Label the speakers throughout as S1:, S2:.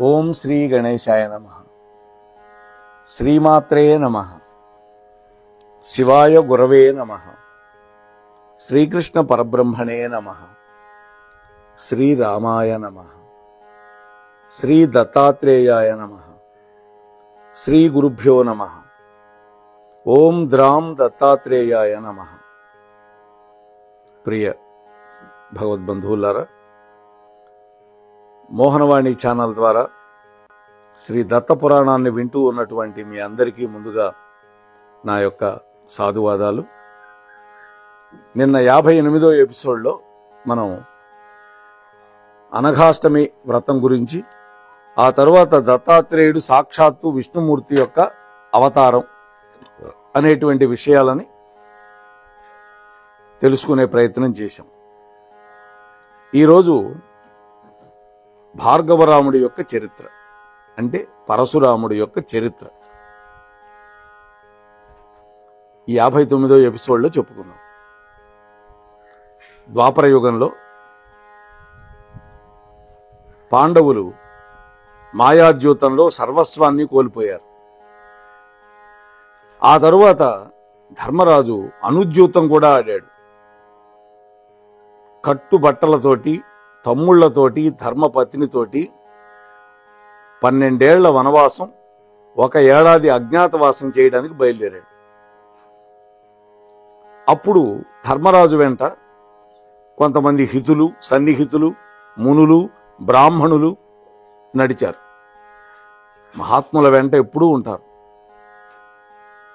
S1: ఓం శ్రీ గణేశాయ నమః. శ్రీమాత్రే నమః. శివాయ గురవే నమః. శ్రీకృష్ణ పరబ్రహ్మణే నమః. శ్రీరామాయ నమః. శ్రీ దత్తాత్రేయాయ నమః. శ్రీ గురుభ్యో నమః. ఓం ద్రాం దత్తాత్రేయాయ నమః. ప్రియ భగవద్బంధువులారా, మోహనవాణి ఛానల్ ద్వారా శ్రీ దత్త పురాణాన్ని వింటూ ఉన్నటువంటి మీ అందరికీ ముందుగా నా యొక్క సాధువాదాలు. నిన్న 58వ ఎపిసోడ్లో మనం అనఘాష్టమి వ్రతం గురించి, ఆ తరువాత దత్తాత్రేయుడు సాక్షాత్తు విష్ణుమూర్తి యొక్క అవతారం అనేటువంటి విషయాలని తెలుసుకునే ప్రయత్నం చేశాం. ఈరోజు భార్గవరాముడి యొక్క చరిత్ర, అంటే పరశురాముడి యొక్క చరిత్ర, ఈ 59వ ఎపిసోడ్లో చెప్పుకున్నాం. ద్వాపర యుగంలో పాండవులు మాయాద్యూతంలో సర్వస్వాన్ని కోల్పోయారు. ఆ తరువాత ధర్మరాజు అనుద్యూతం కూడా ఆడాడు. కట్టుబట్టలతోటి, తమ్ముళ్లతోటి, ధర్మపత్నితోటి 12 ఏళ్ల వనవాసం, 1 ఏడాది అజ్ఞాతవాసం చేయడానికి బయలుదేరాడు. అప్పుడు ధర్మరాజు వెంట కొంతమంది హితులు, సన్నిహితులు, మునులు, బ్రాహ్మణులు నడిచారు. మహాత్ముల వెంట ఎప్పుడూ ఉంటారు.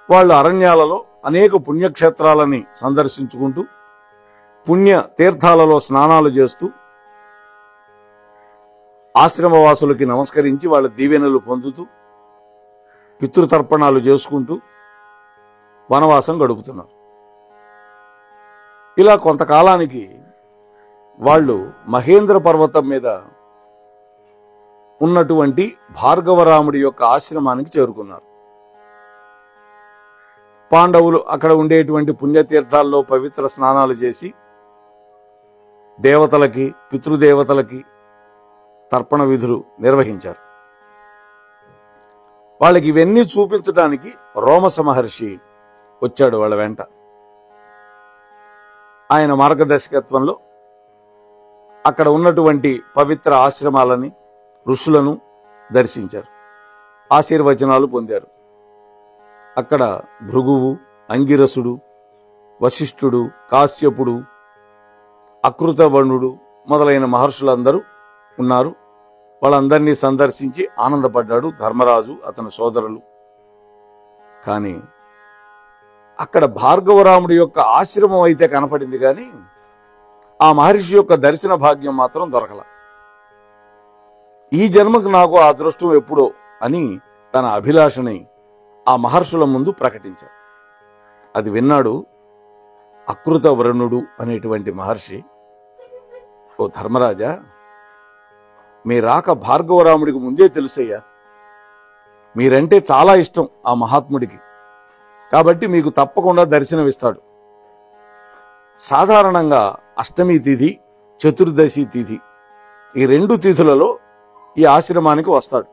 S1: వాళ్ళు అరణ్యాలలో అనేక పుణ్యక్షేత్రాలని సందర్శించుకుంటూ, పుణ్య తీర్థాలలో స్నానాలు చేస్తూ, ఆశ్రమవాసులకి నమస్కరించి వాళ్ళ దీవెనలు పొందుతూ, పితృతర్పణాలు చేసుకుంటూ వనవాసం గడుపుతున్నారు. ఇలా కొంతకాలానికి వాళ్ళు మహేంద్ర పర్వతం మీద ఉన్నటువంటి భార్గవరాముడి యొక్క ఆశ్రమానికి చేరుకున్నారు. పాండవులు అక్కడ ఉండేటువంటి పుణ్యతీర్థాల్లో పవిత్ర స్నానాలు చేసి దేవతలకి, పితృదేవతలకి తర్పణ విధులు నిర్వహించారు. వాళ్ళకి ఇవన్నీ చూపించడానికి రోమస మహర్షి వచ్చాడు వాళ్ళ వెంట. ఆయన మార్గదర్శకత్వంలో అక్కడ ఉన్నటువంటి పవిత్ర ఆశ్రమాలని, ఋషులను దర్శించారు, ఆశీర్వచనాలు పొందారు. అక్కడ భృగువు, అంగిరసుడు, వశిష్ఠుడు, కాశ్యపుడు, అకృతవర్ణుడు మొదలైన మహర్షులందరూ ఉన్నారు. వాళ్ళందరినీ సందర్శించి ఆనందపడ్డాడు ధర్మరాజు, అతని సోదరులు. కానీ అక్కడ భార్గవరాముడి యొక్క ఆశ్రమం అయితే కనపడింది, కానీ ఆ మహర్షి యొక్క దర్శన భాగ్యం మాత్రం దొరకల. ఈ జన్మకు నాకు ఆ అదృష్టం ఎప్పుడో అని తన అభిలాషని ఆ మహర్షుల ముందు ప్రకటించాడు. అది విన్నాడు అకృతవర్ణుడు అనేటువంటి మహర్షి. ఓ ధర్మరాజా, మీ రాక భార్గవరాముడికి ముందే తెలుసయ్యా. మీరంటే చాలా ఇష్టం ఆ మహాత్ముడికి, కాబట్టి మీకు తప్పకుండా దర్శనమిస్తాడు. సాధారణంగా అష్టమి తిథి, చతుర్దశి తిథి, ఈ 2 తిథులలో ఈ ఆశ్రమానికి వస్తాడు.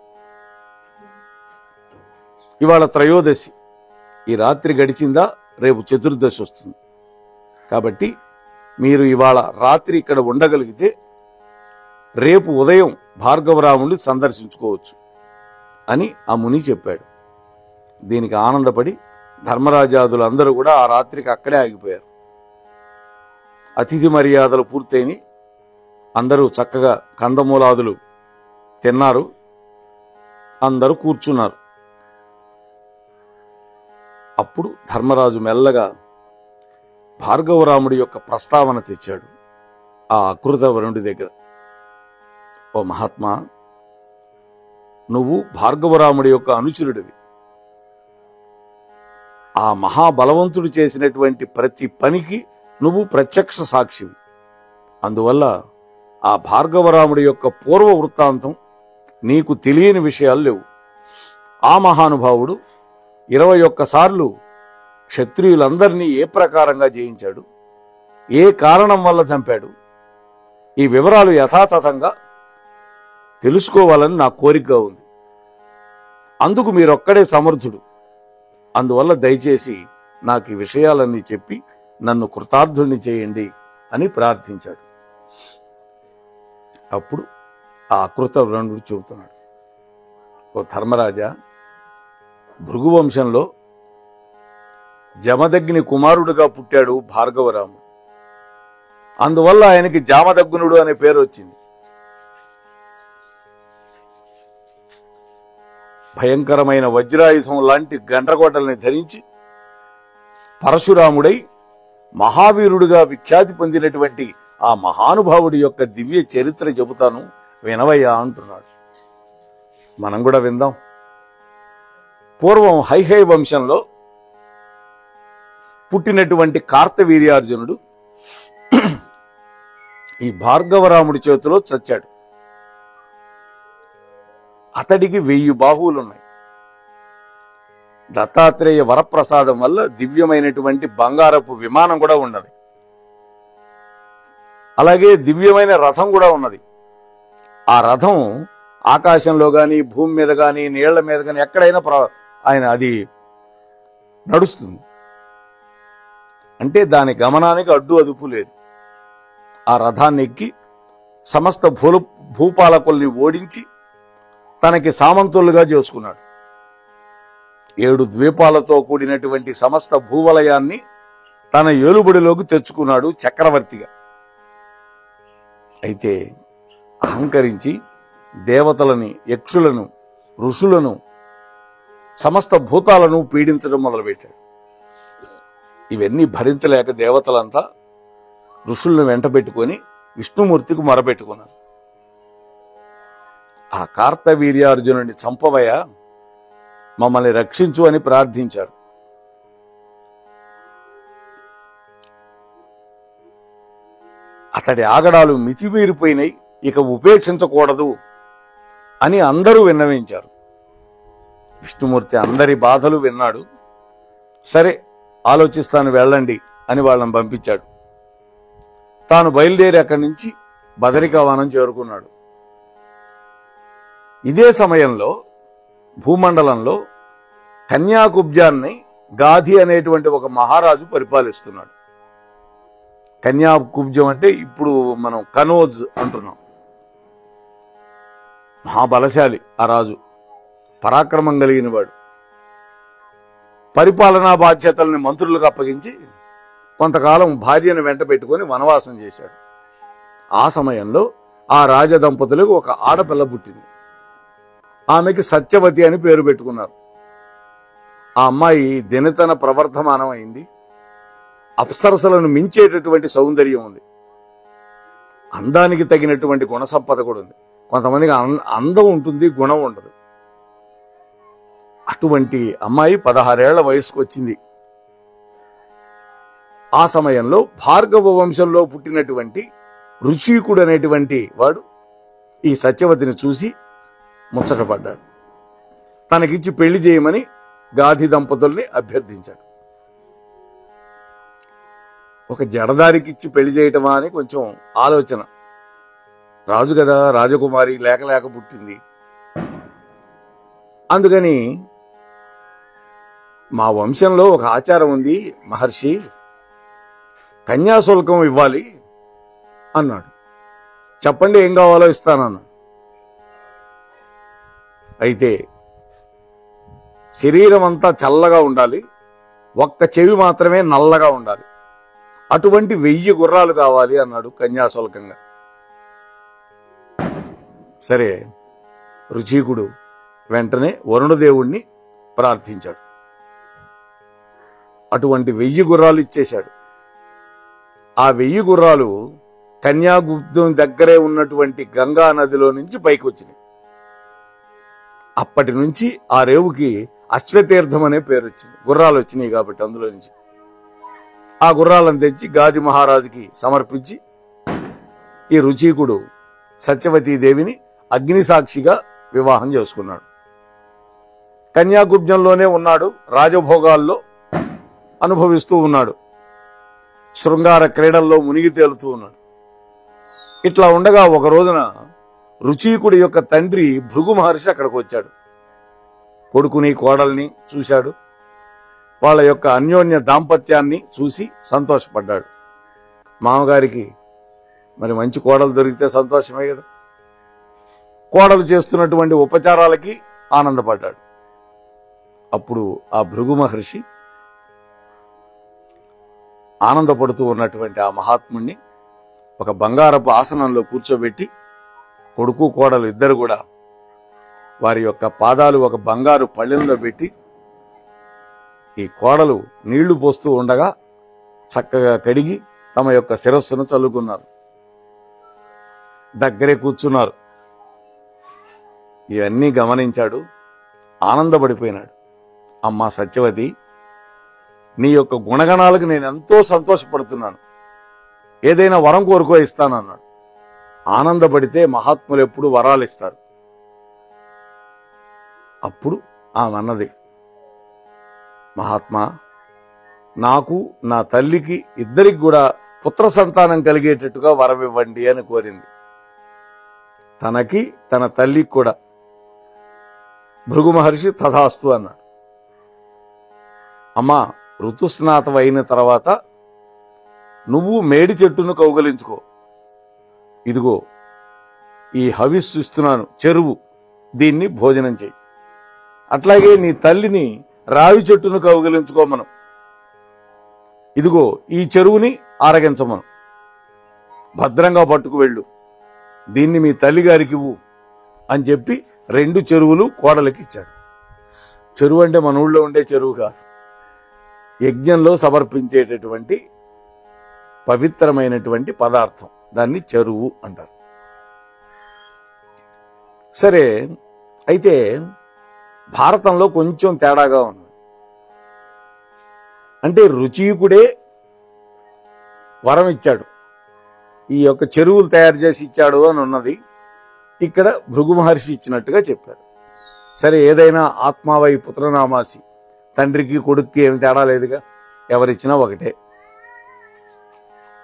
S1: ఇవాళ త్రయోదశి, ఈ రాత్రి గడిచిందా రేపు చతుర్దశి వస్తుంది. కాబట్టి మీరు ఇవాళ రాత్రి ఇక్కడ ఉండగలిగితే రేపు ఉదయం భార్గవరాముడిని సందర్శించుకోవచ్చు అని ఆ ముని చెప్పాడు. దీనికి ఆనందపడి ధర్మరాజాదులందరూ కూడా ఆ రాత్రికి అక్కడే ఆగిపోయారు. అతిథి మర్యాదలు పూర్తయిని అందరూ చక్కగా కందమూలాదులు తిన్నారు, అందరూ కూర్చున్నారు. అప్పుడు ధర్మరాజు మెల్లగా భార్గవరాముడి యొక్క ప్రస్తావన తెచ్చాడు ఆ అకృతవరుణుడి దగ్గర. ఓ మహాత్మా, నువ్వు భార్గవరాముడి యొక్క అనుచరుడివి. ఆ మహాబలవంతుడు చేసినటువంటి ప్రతి పనికి నువ్వు ప్రత్యక్ష సాక్షివి. అందువల్ల ఆ భార్గవరాముడి యొక్క పూర్వ వృత్తాంతం నీకు తెలియని విషయాలు లేవు. ఆ మహానుభావుడు 21 సార్లు క్షత్రియులందరినీ ఏ ప్రకారంగా జయించాడు, ఏ కారణం వల్ల చంపాడు, ఈ వివరాలు యథాతథంగా తెలుసుకోవాలని నా కోరిక ఉంది. అందుకు మీరొక్కడే సమర్థుడు. అందువల్ల దయచేసి నాకు ఈ విషయాలన్నీ చెప్పి నన్ను కృతార్థుణ్ణి చేయండి అని ప్రార్థించాడు. అప్పుడు ఆ అకృతవ్రణుడు చెబుతున్నాడు, ఓ ధర్మరాజా, భృగువంశంలో జమదగ్ని కుమారుడుగా పుట్టాడు భార్గవరాముడు. అందువల్ల ఆయనకి జామదగ్నుడు అనే పేరు వచ్చింది. భయంకరమైన వజ్రాయుధం లాంటి గండ్రగొడ్డల్ని ధరించి పరశురాముడై మహావీరుడుగా విఖ్యాతి పొందినటువంటి ఆ మహానుభావుడి యొక్క దివ్య చరిత్ర చెబుతాను, వినవయ్యా అంటున్నాడు. మనం కూడా విందాం. పూర్వం హైహై వంశంలో పుట్టినటువంటి కార్తవీర్యార్జునుడు ఈ భార్గవరాముడి చేతిలో చచ్చాడు. అతడికి 1000 బాహువులున్నాయి. దత్తాత్రేయ వరప్రసాదం వల్ల దివ్యమైనటువంటి బంగారపు విమానం కూడా ఉన్నది. అలాగే దివ్యమైన రథం కూడా ఉన్నది. ఆ రథం ఆకాశంలో గాని, భూమి మీద గాని, నీళ్ల మీద గాని ఎక్కడైనా ఆయన అది నడుస్తుంది. అంటే దాని గమనానికి అడ్డు అదుపు లేదు. ఆ రథాన్ని ఎక్కి సమస్త భూపాలకుల్ని ఓడించి తనకి సామంతులుగా చేసుకున్నాడు. 7 ద్వీపాలతో కూడినటువంటి సమస్త భూవలయాన్ని తన ఏలుబడిలోకి తెచ్చుకున్నాడు చక్రవర్తిగా. అయితే అహంకరించి దేవతలని, యక్షులను, ఋషులను, సమస్త భూతాలను పీడించడం మొదలుపెట్టాడు. ఇవన్నీ భరించలేక దేవతలంతా ఋషులను వెంట పెట్టుకొని విష్ణుమూర్తికి మొరపెట్టుకున్నారు. ఆ కార్తవీర్యార్జునుడిని చంపవయ్యా, మమ్మల్ని రక్షించు అని ప్రార్థించారు. అతడి ఆగడాలు మితిమీరిపోయినాయి, ఇక ఉపేక్షించకూడదు అని అందరూ విన్నవించారు. విష్ణుమూర్తి అందరి బాధలు విన్నాడు. సరే, ఆలోచిస్తాను, వెళ్ళండి అని వాళ్ళని పంపించాడు. తాను బయలుదేరి అక్కడి నుంచి బదరికావనం చేరుకున్నాడు. ఇదే సమయంలో భూమండలంలో కన్యాకుబ్జాన్ని గాధి అనేటువంటి ఒక మహారాజు పరిపాలిస్తున్నాడు. కన్యాకుబ్జం అంటే ఇప్పుడు మనం కనోజ్ అంటున్నాం. మహాబలశాలి ఆ రాజు, పరాక్రమం కలిగిన వాడు. పరిపాలనా బాధ్యతల్ని మంత్రులకు అప్పగించి కొంతకాలం భార్యను వెంట పెట్టుకుని వనవాసం చేశాడు. ఆ సమయంలో ఆ రాజదంపతులకు ఒక ఆడపిల్ల పుట్టింది. ఆమెకి సత్యవతి అని పేరు పెట్టుకున్నారు. ఆ అమ్మాయి దినతన ప్రవర్ధమానం అయింది. అప్సరసలను మించేటటువంటి సౌందర్యం ఉంది. అందానికి తగినటువంటి గుణసంపద కూడా ఉంది. కొంతమందికి అందం ఉంటుంది, గుణం ఉండదు. అటువంటి అమ్మాయి 16 ఏళ్ల వయసుకు వచ్చింది. ఆ సమయంలో భార్గవ వంశంలో పుట్టినటువంటి రుచీకుడు అనేటువంటి వాడు ఈ సత్యవతిని చూసి ముచ్చటపడ్డాడు. తనకిచ్చి పెళ్లి చేయమని గాధి దంపతుల్ని అభ్యర్థించాడు. ఒక జడదారికిచ్చి పెళ్లి చేయటమా అని కొంచెం ఆలోచన. రాజు కదా, రాజకుమారి లేక పుట్టింది. అందుకని మా వంశంలో ఒక ఆచారం ఉంది మహర్షి, కన్యాశుల్కం ఇవ్వాలి అన్నాడు. చెప్పండి, ఏం కావాలో ఇస్తానన్నాడు. అయితే శరీరం అంతా తెల్లగా ఉండాలి, ఒక్క చెవి మాత్రమే నల్లగా ఉండాలి, అటువంటి 1000 గుర్రాలు కావాలి అన్నాడు కన్యాశుల్కంగా. సరే, రుచీకుడు వెంటనే వరుణదేవుణ్ణి ప్రార్థించాడు. అటువంటి 1000 గుర్రాలు ఇచ్చేశాడు. ఆ 1000 గుర్రాలు కన్యాగుప్తం దగ్గరే ఉన్నటువంటి గంగా నదిలో నుంచి పైకి వచ్చినాయి. అప్పటి నుంచి ఆ రేవుకి అశ్వతీర్థం అనే పేరు వచ్చింది. గుర్రాలు వచ్చినాయి కాబట్టి అందులో నుంచి. ఆ గుర్రాలను తెచ్చి గాది మహారాజుకి సమర్పించి ఈ రుచీకుడు సత్యవతీదేవిని అగ్నిసాక్షిగా వివాహం చేసుకున్నాడు. కన్యాకుబ్జంలోనే ఉన్నాడు, రాజభోగాల్లో అనుభవిస్తూ ఉన్నాడు, శృంగార క్రీడల్లో మునిగి తేలుతూ ఉన్నాడు. ఇట్లా ఉండగా ఒక రోజున రుచీకుడి యొక్క తండ్రి భృగు మహర్షి అక్కడికి వచ్చాడు. కొడుకుని కోడల్ని చూశాడు. వాళ్ళ యొక్క అన్యోన్య దాంపత్యాన్ని చూసి సంతోషపడ్డాడు. మామగారికి మరి మంచి కోడలు దొరికితే సంతోషమే కదా. కోడలు చేస్తున్నటువంటి ఉపచారాలకి ఆనందపడ్డాడు. అప్పుడు ఆ భృగు మహర్షి ఆనందపడుతూ ఉన్నటువంటి ఆ మహాత్ముణ్ణి ఒక బంగారపు ఆసనంలో కూర్చోబెట్టి కొడుకు కోడలు ఇద్దరు కూడా వారి యొక్క పాదాలు ఒక బంగారు పళ్ళెంలో పెట్టి ఈ కోడలు నీళ్లు పోస్తూ ఉండగా చక్కగా కడిగి తమ యొక్క శిరస్సును చల్లుకున్నారు. దగ్గరే కూర్చున్నారు. ఇవన్నీ గమనించాడు. ఆనందపడిపోయినాడు. అమ్మా సత్యవతి, నీ యొక్క గుణగణాలకు నేను ఎంతో సంతోషపడుతున్నాను. ఏదైనా వరం కోరుకో ఇస్తానన్నాడు. ఆనందపడితే మహాత్ములు ఎప్పుడు వరాలు ఇస్తారు. అప్పుడు ఆమె అన్నది, మహాత్మా, నాకు నా తల్లికి ఇద్దరికి కూడా పుత్ర సంతానం కలిగేటట్టుగా వరం ఇవ్వండి అని కోరింది. తనకి తన తల్లికి కూడా. భృగు మహర్షి తథాస్తు అన్నాడు. అమ్మా, ఋతుస్నాతం అయిన తర్వాత నువ్వు మేడి చెట్టును కౌగలించుకో. ఇదిగో ఈ హవిస్సు ఇస్తున్నాను, చెరువు, దీన్ని భోజనం చెయ్యి. అట్లాగే నీ తల్లిని రావి చెట్టును కౌగలించుకోమను. ఇదిగో ఈ చెరువుని ఆరగించమను. భద్రంగా పట్టుకు వెళ్ళు. దీన్ని మీ తల్లిగారికి ఇవ్వు అని చెప్పి 2 చెరువులు కోడలికి ఇచ్చాడు. చెరువు అంటే మన ఊళ్ళో ఉండే చెరువు కాదు. యజ్ఞంలో సమర్పించేటటువంటి పవిత్రమైనటువంటి పదార్థం, దాన్ని చెరువు అంటారు. సరే, అయితే భారతంలో కొంచెం తేడాగా ఉంది. అంటే రుచీకుడే వరం ఇచ్చాడు, ఈ యొక్క చెరువులు తయారు చేసి ఇచ్చాడు అని ఉన్నది. ఇక్కడ భృగు మహర్షి ఇచ్చినట్టుగా చెప్పారు. సరే, ఏదైనా ఆత్మావై పుత్రనామాసి, తండ్రికి కొడుక్కి ఏమి తేడా లేదుగా, ఎవరిచ్చినా ఒకటే.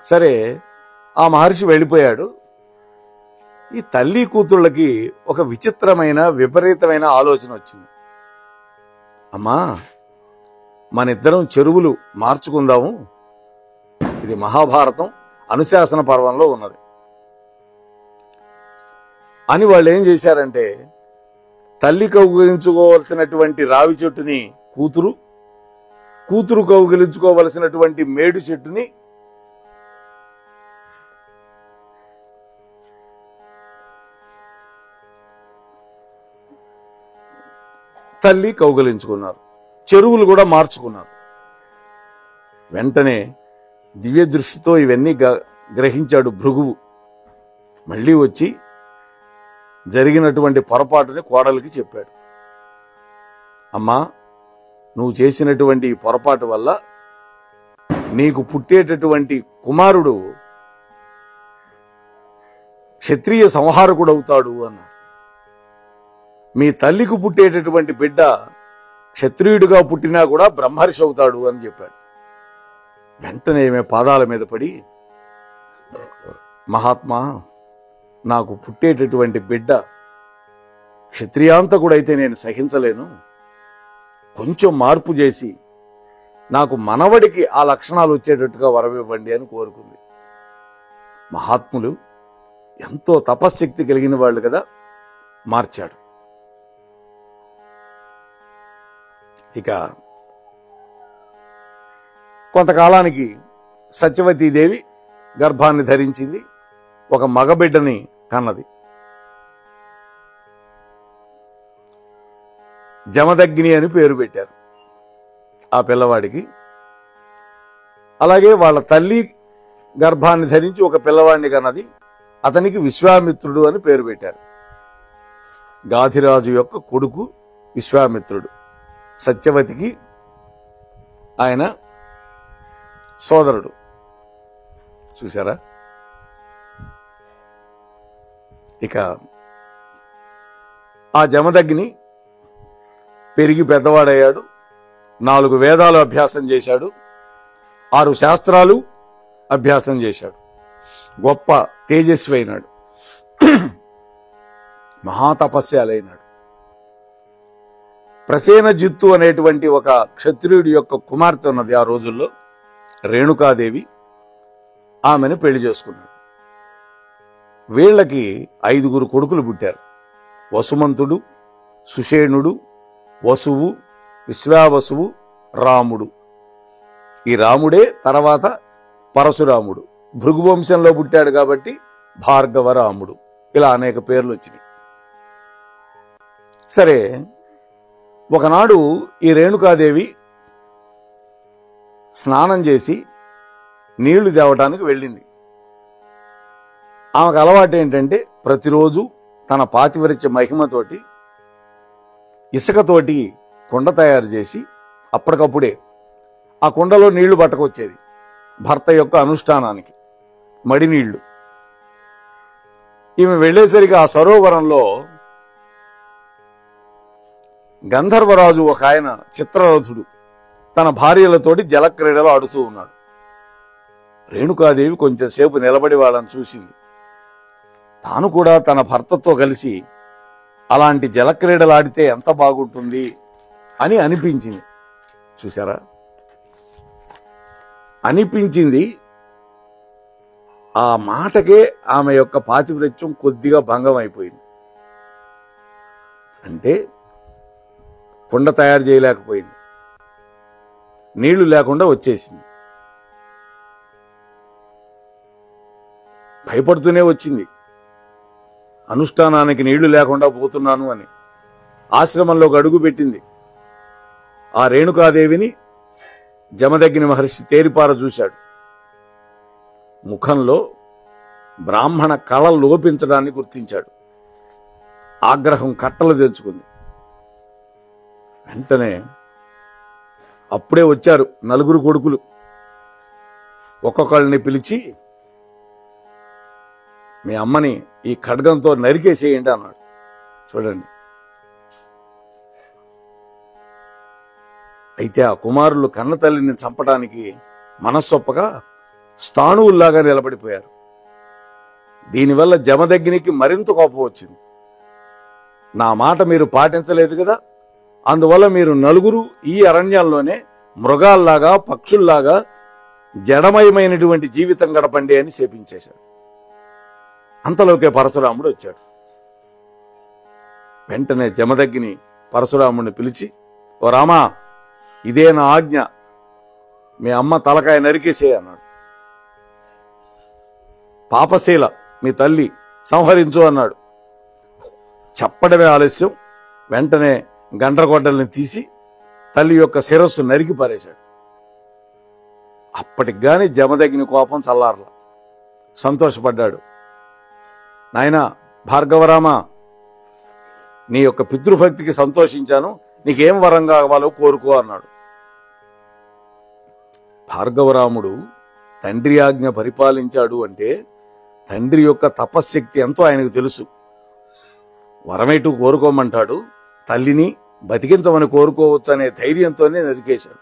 S1: సరే, ఆ మహర్షి వెళ్ళిపోయాడు. ఈ తల్లి కూతుళ్ళకి ఒక విచిత్రమైన విపరీతమైన ఆలోచన వచ్చింది. అమ్మా, మనిద్దరం చెరువులు మార్చుకుందాము. ఇది మహాభారతం అనుశాసన పర్వంలో ఉన్నది అని వాళ్ళు ఏం చేశారంటే, తల్లి కౌగిలించుకోవలసినటువంటి రావి చెట్టుని కూతురు, కూతురు కౌగిలించుకోవలసినటువంటి మేడు చెట్టుని తల్లి కౌగిలించుకున్నారు. చెరువులు కూడా మార్చుకున్నారు. వెంటనే దివ్య దృష్టితో ఇవన్నీ గ్రహించాడు భృగువు. మళ్ళీ వచ్చి జరిగినటువంటి పొరపాటుని కోడలికి చెప్పాడు. అమ్మా, నువ్వు చేసినటువంటి ఈ పొరపాటు వల్ల నీకు పుట్టేటటువంటి కుమారుడు క్షత్రియ సంహారకుడు అవుతాడు అన్నాడు. మీ తల్లికి పుట్టేటటువంటి బిడ్డ క్షత్రియుడిగా పుట్టినా కూడా బ్రహ్మర్షి అవుతాడు అని చెప్పాడు. వెంటనే ఈమె పాదాల మీద పడి, మహాత్మా, నాకు పుట్టేటటువంటి బిడ్డ క్షత్రియాంతకుడైతే నేను సహించలేను. కొంచెం మార్పు చేసి నాకు మనవడికి ఆ లక్షణాలు వచ్చేటట్టుగా వరమివ్వండి అని కోరుకుంది. మహాత్ములు ఎంతో తపశ్శక్తి కలిగిన వాళ్ళు కదా, మార్చాడు. ఇక కొంతకాలానికి సత్యవతీదేవి గర్భాన్ని ధరించింది. ఒక మగబిడ్డని కన్నది. జమదగ్ని అని పేరు పెట్టారు ఆ పిల్లవాడికి. అలాగే వాళ్ళ తల్లి గర్భాన్ని ధరించి ఒక పిల్లవాడిని కన్నది. అతనికి విశ్వామిత్రుడు అని పేరు పెట్టారు. గాధిరాజు యొక్క కొడుకు విశ్వామిత్రుడు. సత్యవతికి ఆయన సోదరుడు. చూసారా? ఇక ఆ జమదగ్ని పెరిగి పెద్దవాడయ్యాడు. 4 వేదాలు అభ్యాసం చేశాడు. 6 శాస్త్రాలు అభ్యాసం చేశాడు. గొప్ప తేజస్వి అయినాడు. మహాతపస్యాలైనాడు. ప్రసేనజిత్తు అనేటువంటి ఒక క్షత్రియుడి యొక్క కుమార్తె ఉన్నది ఆ రోజుల్లో, రేణుకాదేవి. ఆమెను పెళ్లి చేసుకున్నాడు. వీళ్ళకి 5 కొడుకులు పుట్టారు. వసుమంతుడు, సుషేణుడు, వసువు, విశ్వావసువు, రాముడు. ఈ రాముడే తర్వాత పరశురాముడు. భృగువంశంలో పుట్టాడు కాబట్టి భార్గవరాముడు. ఇలా అనేక పేర్లు వచ్చినాయి. సరే, ఒకనాడు ఈ రేణుకాదేవి స్నానం చేసి నీళ్లు తేవటానికి వెళ్ళింది. ఆమెకు అలవాటు ఏంటంటే ప్రతిరోజు తన పాతివ్రత్య మహిమతోటి ఇసుకతోటి కుండ తయారు చేసి అప్పటికప్పుడే ఆ కుండలో నీళ్లు పట్టుకొచ్చేది భర్త యొక్క అనుష్ఠానానికి, మడి నీళ్లు. ఈమె వెళ్ళేసరికి ఆ సరోవరంలో గంధర్వరాజు ఒక ఆయన చిత్రరథుడు తన భార్యలతోటి జలక్రీడలు ఆడుతూ ఉన్నాడు. రేణుకాదేవి కొంచెం సేపు నిలబడి వాళ్ళని చూసింది. తాను కూడా తన భర్తతో కలిసి అలాంటి జలక్రీడలు ఆడితే ఎంత బాగుంటుంది అని అనిపించింది. చూసారా, అనిపించింది. ఆ మాటకే ఆమె యొక్క పాతివ్రత్యం కొద్దిగా భంగం అయిపోయింది. అంటే కుండ తయారు చేయలేకపోయింది, నీళ్లు లేకుండా వచ్చేసింది. భయపడుతూనే వచ్చింది, అనుష్ఠానానికి నీళ్లు లేకుండా పోతున్నాను అని. ఆశ్రమంలోకి అడుగు పెట్టింది. ఆ రేణుకాదేవిని జమదగ్ని మహర్షి తేరిపార చూశాడు. ముఖంలో బ్రాహ్మణ కళ లోపించడాన్ని గుర్తించాడు. ఆగ్రహం కట్టలు తెంచుకుంది. వెంటనే అప్పుడే వచ్చారు 4 కొడుకులు. ఒక్కొక్కళ్ళని పిలిచి మీ అమ్మని ఈ ఖడ్గంతో నరికేసేయండి అన్నాడు. చూడండి, అయితే ఆ కుమారులు కన్న తల్లిని చంపడానికి మనస్సొప్పగా స్థాణువుల్లాగా నిలబడిపోయారు. దీనివల్ల జమదగ్నికి మరింత కోపం వచ్చింది. నా మాట మీరు పాటించలేదు కదా, అందువల్ల మీరు 4 ఈ అరణ్యాల్లోనే మృగాల్లాగా పక్షుల్లాగా జడమయమైనటువంటి జీవితం గడపండి అని శపించేశాడు. అంతలోకే పరశురాముడు వచ్చాడు. వెంటనే జమదగ్ని పరశురాముడిని పిలిచి, ఓ రామా, ఇదే నా ఆజ్ఞ, మీ అమ్మ తలకాయ నరికేసే అన్నాడు. పాపశీల మీ తల్లి సంహరించు అన్నాడు. చెప్పడమే ఆలస్యం, వెంటనే గండ్రగొడ్డల్ని తీసి తల్లి యొక్క శిరస్సు నరికి పారేశాడు. అప్పటికి గాని జమదగ్ని కోపం చల్లారల. సంతోషపడ్డాడు. నాయనా భార్గవరామ, నీ యొక్క పితృభక్తికి సంతోషించాను, నీకేం వరం కావాలో కోరుకో అన్నాడు. భార్గవరాముడు తండ్రి ఆజ్ఞ పరిపాలించాడు అంటే తండ్రి యొక్క తపశ్శక్తి ఎంతో ఆయనకు తెలుసు. వరమేటు కోరుకోమంటాడు, తల్లిని బతికించమని కోరుకోవచ్చు అనే ధైర్యంతోనే నరికేశాడు.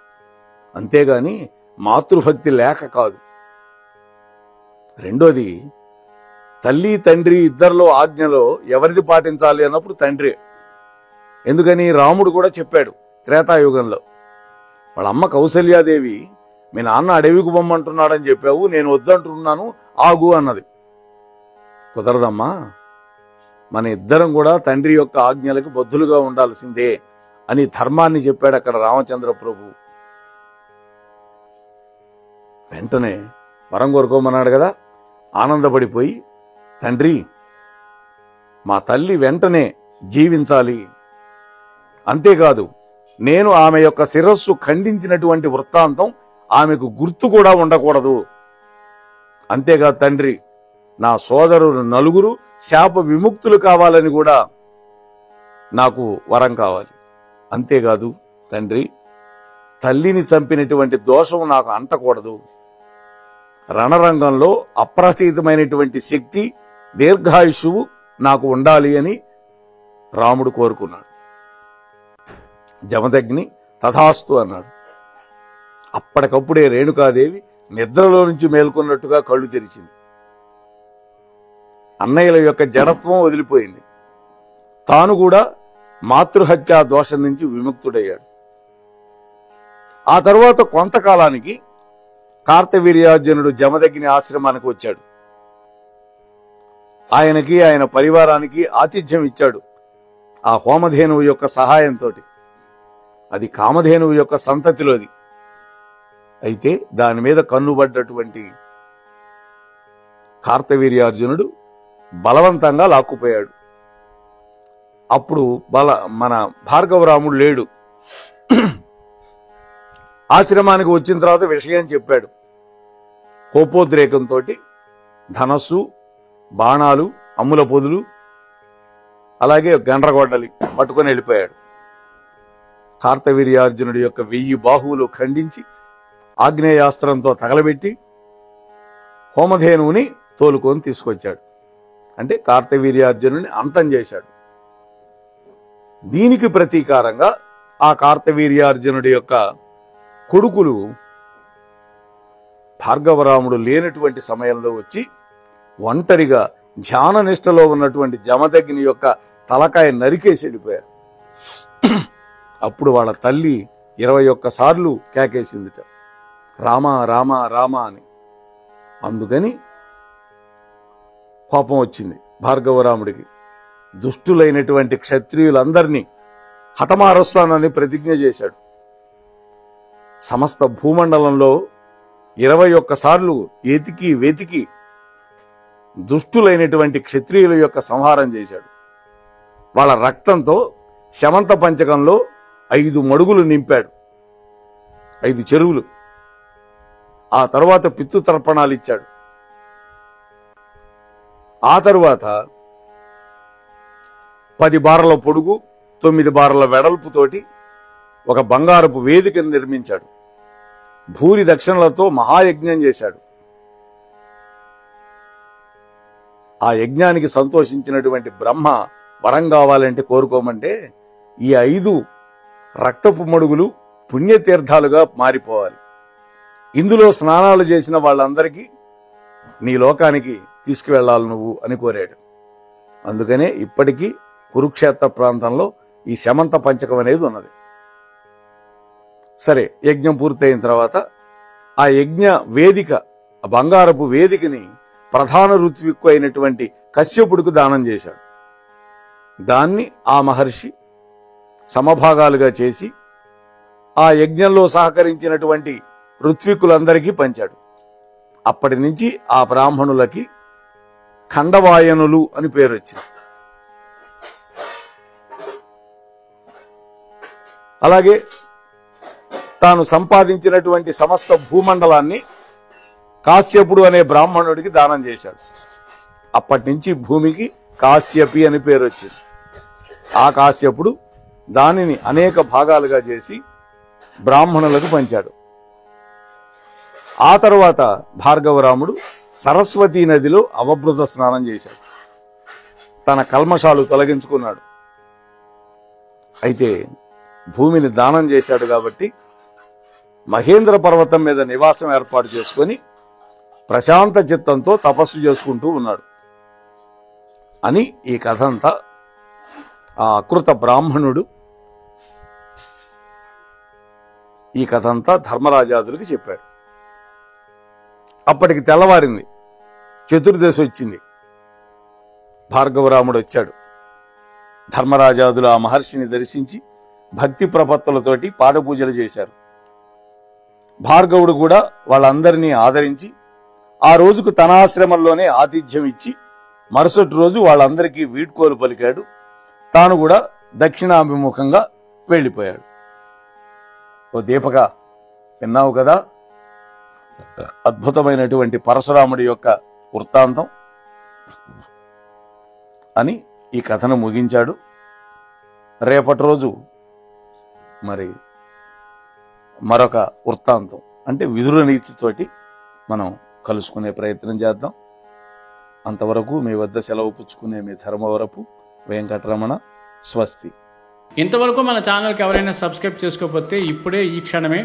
S1: అంతేగాని మాతృభక్తి లేక కాదు. రెండోది, తల్లి తండ్రి ఇద్దరిలో ఆజ్ఞలో ఎవరిది పాటించాలి అన్నప్పుడు తండ్రి. ఎందుకని రాముడు కూడా చెప్పాడు త్రేతాయుగంలో. వాళ్ళ అమ్మ కౌసల్యాదేవి, మీ నాన్న అడవికి బొమ్మంటున్నాడని చెప్పావు, నేను వద్దంటున్నాను, ఆగు అన్నది. కుదరదమ్మా, మన ఇద్దరం కూడా తండ్రి యొక్క ఆజ్ఞలకు బద్ధులుగా ఉండాల్సిందే అని ధర్మాన్ని చెప్పాడు అక్కడ రామచంద్ర ప్రభు. వెంటనే వరం కోరుకోమన్నాడు కదా, ఆనందపడిపోయి, తండ్రి మా తల్లి వెంటనే జీవించాలి, అంతేకాదు నేను ఆమె యొక్క శిరస్సు ఖండించినటువంటి వృత్తాంతం ఆమెకు గుర్తు కూడా ఉండకూడదు. అంతేకాదు తండ్రి, నా సోదరులు 4 శాప విముక్తులు కావాలని కూడా నాకు వరం కావాలి. అంతేకాదు తండ్రి, తల్లిని చంపినటువంటి దోషం నాకు అంటకూడదు. రణరంగంలో అప్రతీతమైనటువంటి శక్తి, దీర్ఘాయుష్యువు నాకు ఉండాలి అని రాముడు కోరుకున్నాడు. జమదగ్ని తథాస్తు అన్నాడు. అప్పటికప్పుడే రేణుకాదేవి నిద్రలో నుంచి మేల్కొన్నట్టుగా కళ్ళు తెరిచింది. అన్నయ్యల యొక్క జడత్వం వదిలిపోయింది. తాను కూడా మాతృహత్యా దోషం నుంచి విముక్తుడయ్యాడు. ఆ తరువాత కొంతకాలానికి కార్తవీర్యార్జునుడు జమదగ్ని ఆశ్రమానికి వచ్చాడు. ఆయనకి ఆయన పరివారానికి ఆతిథ్యం ఇచ్చాడు ఆ హోమధేనువు యొక్క సహాయంతో. అది కామధేనువు యొక్క సంతతిలోది. అయితే దాని మీద కన్నుబడ్డటువంటి కార్తవీర్యార్జునుడు బలవంతంగా లాక్కుపోయాడు. అప్పుడు మన భార్గవరాముడు లేడు. ఆశ్రమానికి వచ్చిన తర్వాత విషయం చెప్పాడు. కోపోద్రేకంతో ధనస్సు, బాణాలు, అమ్ముల పొదులు, అలాగే గండ్రగొడ్డలి పట్టుకొని వెళ్ళిపోయాడు. కార్తవీర్యార్జునుడి యొక్క 1000 బాహువులు ఖండించి ఆగ్నేయాస్త్రంతో తగలబెట్టి హోమధేనువుని తోలుకొని తీసుకొచ్చాడు. అంటే కార్తవీర్యార్జునుడిని అంతం చేశాడు. దీనికి ప్రతీకారంగా ఆ కార్తవీర్యార్జునుడి యొక్క కొడుకులు భార్గవరాముడు లేనటువంటి సమయంలో వచ్చి ఒంటరిగా ధ్యాన నిష్టలో ఉన్నటువంటి జమదగ్ని యొక్క తలకాయ నరికేసి వెళ్ళిపోయారు. అప్పుడు వాళ్ళ తల్లి 21 సార్లు కేకేసిందిట, రామ రామ రామ అని. అందుకని కోపం వచ్చింది భార్గవరాముడికి. దుష్టులైనటువంటి క్షత్రియులందరినీ హతమారుస్తానని ప్రతిజ్ఞ చేశాడు. సమస్త భూమండలంలో 21 సార్లు ఎతికి వెతికి దుష్టులైనటువంటి క్షత్రియుల యొక్క సంహారం చేశాడు. వాళ్ళ రక్తంతో శమంత పంచకంలో 5 మడుగులు నింపాడు, 5 చెరువులు. ఆ తరువాత పితృతర్పణాలు ఇచ్చాడు. ఆ తరువాత 10 బారల పొడుగు 9 బారల వెడల్పుతోటి ఒక బంగారపు వేదికను నిర్మించాడు. భూరి దక్షిణలతో మహాయజ్ఞం చేశాడు. ఆ యజ్ఞానికి సంతోషించినటువంటి బ్రహ్మ వరం కావాలంటే కోరుకోమంటే ఈ 5 రక్తపు మడుగులు పుణ్యతీర్థాలుగా మారిపోవాలి. ఇందులో స్నానాలు చేసిన వాళ్ళందరికీ నీ లోకానికి తీసుకువెళ్ళాలి నువ్వు అని కోరాడు. అందుకనే ఇప్పటికీ కురుక్షేత్ర ప్రాంతంలో ఈ శమంత పంచకం అనేది ఉన్నది. సరే, యజ్ఞం పూర్తయిన తర్వాత ఆ యజ్ఞ వేదిక, ఆ బంగారపు వేదికని ప్రధాన ఋత్విక్కు అయినటువంటి కశ్యపుడికి దానం చేశాడు. దాన్ని ఆ మహర్షి సమభాగాలుగా చేసి ఆ యజ్ఞంలో సహకరించినటువంటి ఋత్విక్కులందరికీ పంచాడు. అప్పటి నుంచి ఆ బ్రాహ్మణులకి ఖండవాయనులు అని పేరు వచ్చింది. అలాగే తాను సంపాదించినటువంటి సమస్త భూమండలాన్ని కాశ్యపుడు అనే బ్రాహ్మణుడికి దానం చేశాడు. అప్పటి నుంచి భూమికి కాశ్యపి అని పేరు వచ్చింది. ఆ కాశ్యపుడు దానిని అనేక భాగాలుగా చేసి బ్రాహ్మణులకు పంచాడు. ఆ తరువాత భార్గవరాముడు సరస్వతీ నదిలో అవభృత స్నానం చేశాడు. తన కల్మషాలు తొలగించుకున్నాడు. అయితే భూమిని దానం చేశాడు కాబట్టి మహేంద్ర పర్వతం మీద నివాసం ఏర్పాటు చేసుకొని ప్రశాంత చిత్తంతో తపస్సు చేసుకుంటూ ఉన్నాడు అని ఈ కథ అంతా ఆ అకృత బ్రాహ్మణుడు ఈ కథ అంతా ధర్మరాజాదులకి చెప్పాడు. అప్పటికి తెల్లవారింది, చతుర్దశి వచ్చింది. భార్గవరాముడు వచ్చాడు. ధర్మరాజాదులు ఆ మహర్షిని దర్శించి భక్తి ప్రపత్తులతోటి పాదపూజలు చేశారు. భార్గవుడు కూడా వాళ్ళందరినీ ఆదరించి ఆ రోజుకు తన ఆశ్రమంలోనే ఆతిథ్యం ఇచ్చి మరుసటి రోజు వాళ్ళందరికీ వీడ్కోలు పలికాడు. తాను కూడా దక్షిణాభిముఖంగా వెళ్లిపోయాడు. ఓ దీపక, విన్నావు కదా అద్భుతమైనటువంటి పరశురాముడి యొక్క వృత్తాంతం అని ఈ కథను ముగించాడు. రేపటి రోజు మరి మరొక వృత్తాంతం అంటే విదుర నీతితోటి మనం కలుసుకునే ప్రయత్నం చేద్దాం. అంతవరకు మీ వద్ద సెలవు పుచ్చుకునే మీ ధర్మవరపు వెంకటరమణ. స్వస్తి.
S2: ఇంతవరకు మన ఛానల్కి ఎవరైనా సబ్స్క్రైబ్ చేసుకోకపోతే ఇప్పుడే ఈ క్షణమే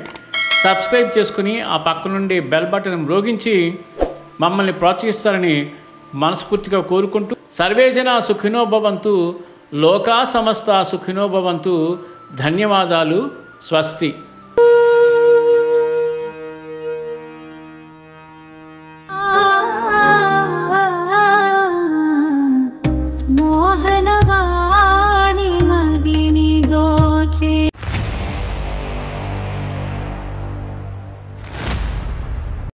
S2: సబ్స్క్రైబ్ చేసుకుని ఆ పక్క నుండి బెల్ బటన్ మ్రోగించి మమ్మల్ని ప్రోత్సహిస్తారని మనస్ఫూర్తిగా కోరుకుంటూ సర్వేజన సుఖినో భవంతు. లోకా సమస్త సుఖినో భవంతు. ధన్యవాదాలు. స్వస్తి.